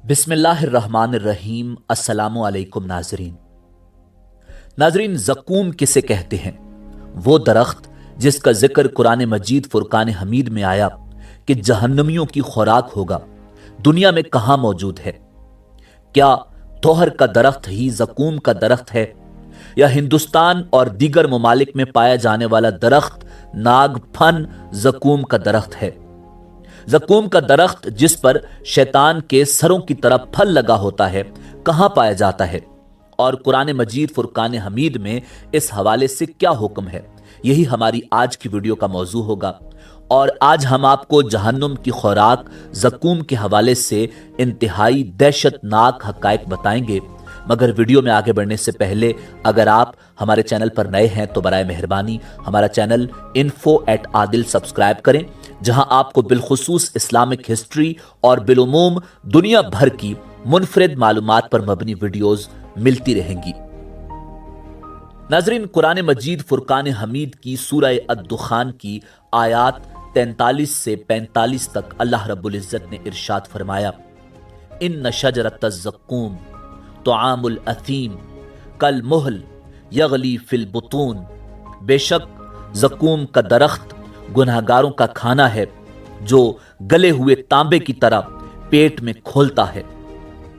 बिस्मिल्लाहिर्रहमानिर्रहीम। अस्सलामु अलैकुम नाजरीन, ज़क़ूम किसे कहते हैं? वो दरख्त जिसका जिक्र कुरान मजीद फुरकान हमीद में आया कि जहन्नमियों की खुराक होगा, दुनिया में कहाँ मौजूद है? क्या तोहर का दरख्त ही ज़क़ूम का दरख्त है, या हिंदुस्तान और दीगर ममालिक में पाया जाने वाला दरख्त नागफन ज़क़ूम का दरख्त है? ज़क़ूम का दरख्त जिस पर शैतान के सरों की तरफ फल लगा होता है, कहाँ पाया जाता है, और कुरान मजीद फुरकान हमीद में इस हवाले से क्या हुक्म है? यही हमारी आज की वीडियो का मौजू होगा। और आज हम आपको जहन्नुम की खुराक ज़क़ूम के हवाले से इंतहाई दहशतनाक हक़ाइक़ बताएंगे। मगर वीडियो में आगे बढ़ने से पहले अगर आप हमारे चैनल पर नए हैं तो बराए मेहरबानी हमारा चैनल info@adil सब्सक्राइब करें, जहां आपको बिलखुसूस इस्लामिक हिस्ट्री और बिलुमूम दुनिया भर की मुनफरिद मालूमात पर मबनी वीडियोस मिलती रहेंगी। नाज़रीन, कुरान मजीद फुरकान हमीद की सूरह अद-दुखान की आयात 43 से 45 तक अल्लाह रब्बुल इज़्ज़त ने इरशाद फरमाया, इन्न शजरतज़्ज़क़ूम तुआमुल असीम कल मुहल यगली फिल बुतून। बेशक ज़क़ूम का दरख्त गुनहगारों का खाना है जो गले हुए तांबे की तरह पेट में खोलता है।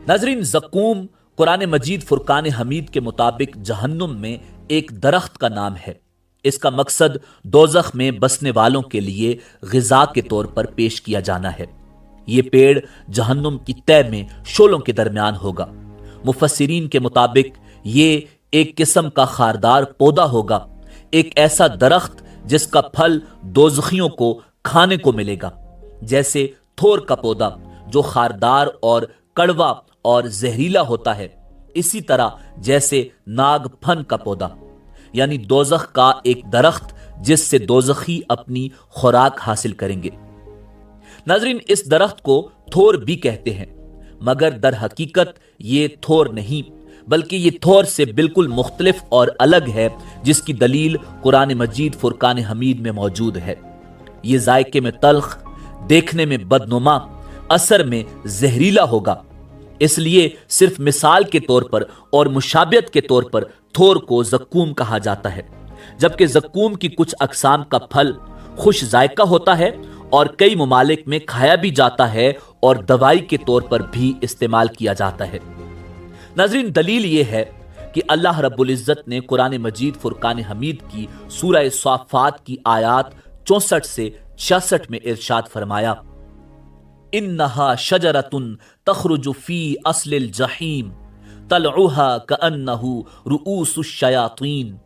नाज़रीन, ज़क़ूम कुरान मजीद फुरकान हमीद के मुताबिक जहन्नुम में एक दरख्त का नाम है। इसका मकसद दोज़ख में बसने वालों के लिए ग़िज़ा के तौर पर पेश किया जाना है। ये पेड़ जहन्नुम की तह में शोलों के दरमियान होगा। मुफस्सिरीन के मुताबिक ये एक किस्म का खारदार पौधा होगा, एक ऐसा दरख्त जिसका फल दोज़खियों को खाने को मिलेगा, जैसे थोर का पौधा जो खारदार और कड़वा और जहरीला होता है, इसी तरह जैसे नागफन का पौधा, यानी दोज़ख का एक दरख्त जिससे दोज़खी अपनी खुराक हासिल करेंगे। नाज़रीन, इस दरख्त को थोर भी कहते हैं, मगर दर हकीकत ये थोर नहीं बल्कि ये थोर से बिल्कुल मुख्तलिफ और अलग है, जिसकी दलील कुरान मजीद फुरकान हमीद में मौजूद है। ये जायके में तल्ख, देखने में बदनुमा, असर में जहरीला होगा। इसलिए सिर्फ मिसाल के तौर पर और मुशाबियत के तौर पर थोर को ज़क़ूम कहा जाता है, जबकि ज़क़ूम की कुछ अक़साम का फल खुश जायका होता है और कई ममालिक में खाया भी जाता है और दवाई के तौर पर भी इस्तेमाल किया जाता है। नाज़रीन, दलील ये है कि अल्लाह रब्बुल इज़्ज़त ने कुरान मजीद फुरकान हमीद की सूरह स्वाफ़ात की आयात 64 से 66 में इरशाद फरमाया, इन्नहा शजरतुन तखरुजु फी अस्लिल जहीम तलउहा कअन्नहु रुऊसुश शयातीन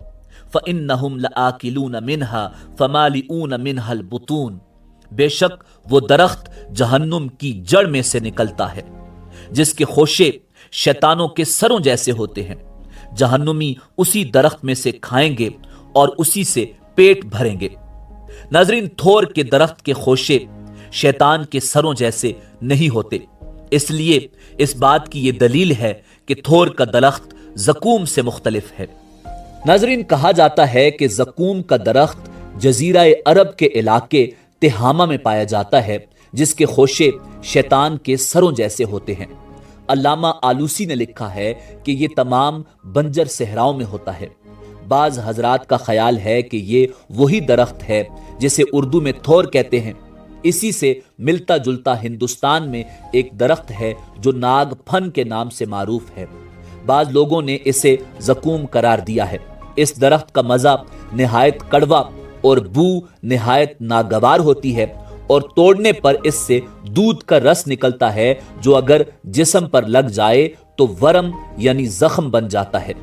फइन्नहुम लआकिलून मिन्हा फमालिऊन मिन्हल बुतून। बेशक वो दरख्त जहन्नुम की जड़ में से निकलता है, जिसके खोशे शैतानों के सरों जैसे होते हैं। जहन्नुमी उसी दरख्त में से खाएंगे और उसी से पेट भरेंगे। नाज़रीन, थोर के दरख्त के खोशे शैतान के सरों जैसे नहीं होते, इसलिए इस बात की ये दलील है कि थोर का दरख्त ज़क़ूम से मुख्तलिफ है। नाज़रीन, कहा जाता है कि ज़क़ूम का दरख्त जज़ीरा अरब के इलाके तिहामा में पाया जाता है, जिसके खोशे शैतान के सरों जैसे होते हैं। अल्लामा आलूसी ने लिखा है कि ये तमाम बंजर सहराओं में होता है। बाज हजरात का ख्याल है कि ये वही दरख्त है जिसे उर्दू में थोर कहते हैं। इसी से मिलता जुलता हिंदुस्तान में एक दरख्त है जो नागफन के नाम से मारूफ है। बाज लोगों ने इसे ज़क़ूम करार दिया है। इस दरख्त का मज़ा निहायत कड़वा और बू निहायत नागवार होती है, और तोड़ने पर इससे दूध का रस निकलता है जो अगर जिस्म पर लग जाए तो वरम यानी जख्म बन जाता है।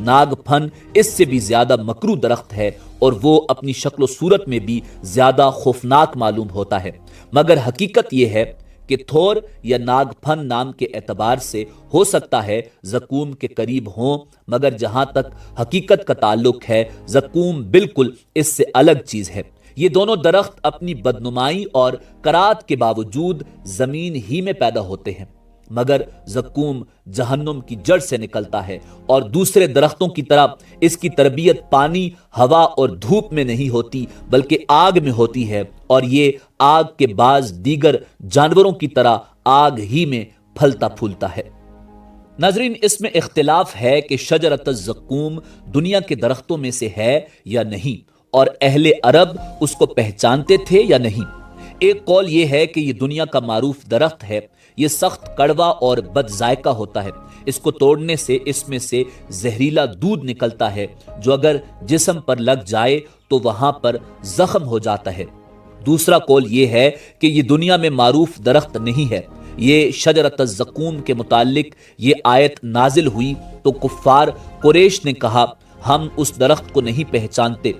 नागफन इससे भी ज्यादा मकरू दरख्त है और वो अपनी शक्ल सूरत में भी ज्यादा खौफनाक मालूम होता है। मगर हकीकत यह है कि थोर या नागफन नाम के एतबार से हो सकता है ज़क़ूम के करीब हों, मगर जहां तक हकीकत का ताल्लुक है ज़क़ूम बिल्कुल इससे अलग चीज है। ये दोनों दरख्त अपनी बदनुमाई और करात के बावजूद जमीन ही में पैदा होते हैं, मगर ज़क़ूम जहन्नुम की जड़ से निकलता है और दूसरे दरख्तों की तरह इसकी तरबियत पानी, हवा और धूप में नहीं होती बल्कि आग में होती है, और ये आग के बाज दीगर जानवरों की तरह आग ही में پھلتا پھولتا ہے۔ ناظرین، اس میں اختلاف ہے کہ شجرۃ الزقوم دنیا کے درختوں میں سے ہے یا نہیں، اور اہل عرب اس کو پہچانتے تھے یا نہیں۔ ایک قول یہ ہے کہ یہ دنیا کا معروف درخت ہے، یہ سخت کڑوا اور بد ذائقہ ہوتا ہے، اس کو توڑنے سے اس میں سے زہریلا دودھ نکلتا ہے جو اگر جسم پر لگ جائے تو وہاں پر زخم ہو جاتا ہے۔ دوسرا قول یہ ہے کہ یہ دنیا میں معروف درخت نہیں ہے۔ یہ شجرۃ الزقوم کے متعلق یہ آیت نازل ہوئی تو کفار قریش نے کہا ہم اس درخت کو نہیں پہچانتے۔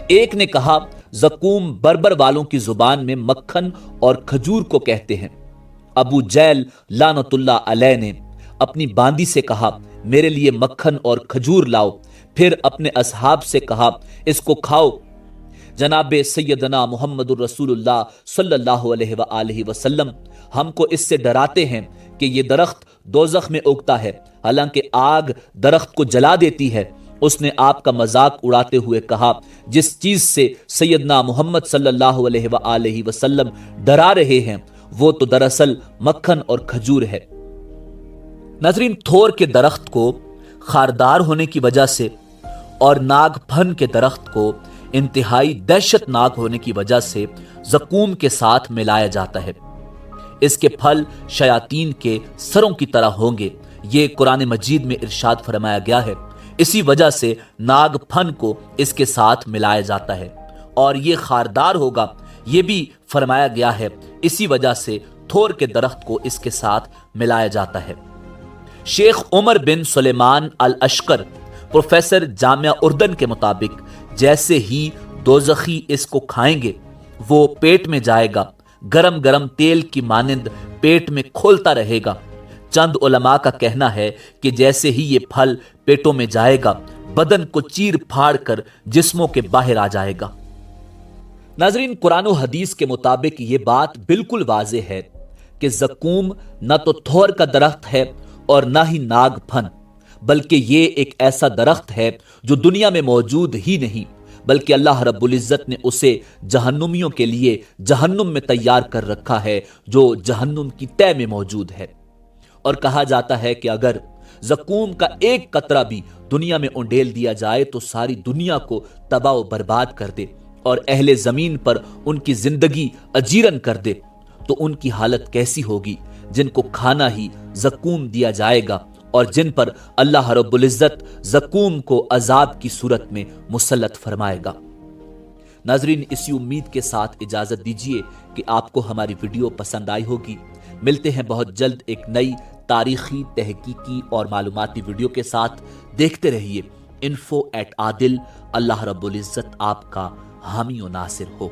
ایک نے کہا زقوم بربر والوں کی زبان میں مکھن اور کھجور کو کہتے ہیں۔ ابو جہل لعنت اللہ علیہ نے اپنی باندی سے کہا میرے لیے مکھن اور کھجور لاؤ، پھر اپنے اصحاب سے کہا اس کو کھاؤ۔ جناب سیدنا محمد الرسول اللہ صلی اللہ علیہ وآلہ وسلم ہم کو اس سے ڈراتے ہیں کہ یہ درخت دوزخ میں اگتا ہے، حالانکہ آگ درخت کو جلا دیتی ہے۔ اس نے آپ کا مذاق اڑاتے ہوئے کہا جس چیز سے سیدنا محمد صلی اللہ علیہ وآلہ وسلم ڈرا رہے ہیں وہ تو دراصل مکھن اور کھجور ہے۔ ناظرین، تھور کے درخت کو خاردار ہونے کی وجہ سے اور ناگ پھن کے درخت کو انتہائی دہشت ناک ہونے کی وجہ سے زقوم کے ساتھ ملایا جاتا ہے۔ اس کے پھل شیاطین کے سروں کی طرح ہوں گے، یہ قرآن مجید میں ارشاد فرمایا گیا ہے۔ اسی وجہ سے ناگ پھن کو اس کے ساتھ ملایا جاتا ہے اور یہ خاردار ہوگا، یہ بھی فرمایا گیا ہے۔ اسی وجہ سے تھور کے درخت کو اس کے ساتھ ملایا جاتا ہے۔ شیخ عمر بن سلیمان الاشقر پروفیسر جامعہ اردن کے مطابق جیسے ہی دوزخی اس کو کھائیں گے وہ پیٹ میں جائے گا، گرم گرم تیل کی مانند پیٹ میں کھولتا رہے گا۔ چند علماء کا کہنا ہے کہ جیسے ہی یہ پھل پیٹوں میں جائے گا بدن کو چیر پھاڑ کر جسموں کے باہر آ جائے گا۔ ناظرین، قرآن و حدیث کے مطابق یہ بات بالکل واضح ہے کہ زقوم نہ تو تھور کا درخت ہے اور نہ ہی ناگ پھن، بلکہ یہ ایک ایسا درخت ہے جو دنیا میں موجود ہی نہیں، بلکہ اللہ رب العزت نے اسے جہنمیوں کے لیے جہنم میں تیار کر رکھا ہے جو جہنم کی تہہ میں موجود ہے۔ اور کہا جاتا ہے کہ اگر زقوم کا ایک قطرہ بھی دنیا میں انڈیل دیا جائے تو ساری دنیا کو تباہ و برباد کر دے اور اہل زمین پر ان کی زندگی اجیرن کر دے، تو ان کی حالت کیسی ہوگی جن کو کھانا ہی زقوم دیا جائے گا اور جن پر اللہ رب العزت زقوم کو عذاب کی صورت میں مسلط فرمائے گا۔ ناظرین، اسی امید کے ساتھ اجازت دیجیے کہ آپ کو ہماری ویڈیو پسند آئی ہوگی۔ ملتے ہیں بہت جلد ایک نئی تاریخی، تحقیقی اور معلوماتی ویڈیو کے ساتھ۔ دیکھتے رہیے info@adil۔ اللہ رب العزت آپ کا حامی و ناصر ہو۔